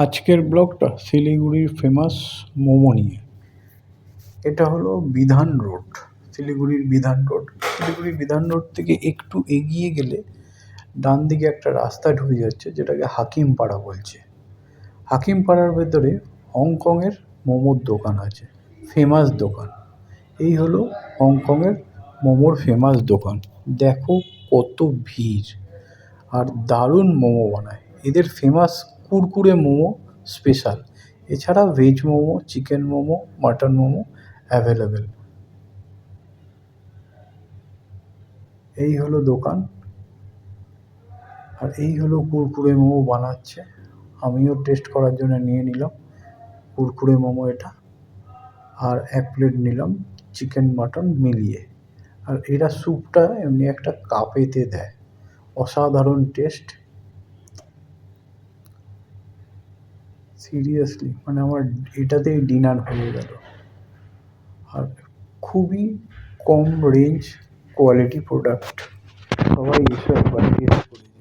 আজকের ব্লগটা শিলিগুড়ির ফেমাস মোমো নিয়ে। এটা হলো বিধান রোড, শিলিগুড়ির বিধান রোড। শিলিগুড়ির বিধান রোড থেকে একটু এগিয়ে গেলে ডান দিকে একটা রাস্তা ঢুকে যাচ্ছে, যেটাকে হাকিমপাড়া বলছে। হাকিমপাড়ার ভেতরে হংকংয়ের মোমোর দোকান আছে, ফেমাস দোকান। এই হলো হংকংয়ের মোমোর ফেমাস দোকান। দেখো কত ভিড়, আর দারুণ মোমো বানায়। এদের ফেমাস কুরকুরে মোমো স্পেশাল। এছাড়া veg momo, chicken momo, mutton momo available. এই হলো দোকান, আর এই হলো কুরকুরে মোমো বানাচ্ছে। আমিও টেস্ট করার জন্য নিয়ে নিলাম কুরকুরে মোমো এটা, আর 1 প্লেট নিলাম চিকেন মাটন মিলিয়ে। আর এরা স্যুপটা এমনি একটা কাপেতে দেয়, অসাধারণ টেস্ট। সিরিয়াসলি মানে আমার এটাতেই ডিনার হয়ে গেল। আর খুবই কম রেঞ্জ কোয়ালিটি প্রোডাক্ট। সবাই এসে একবার টেস্ট করে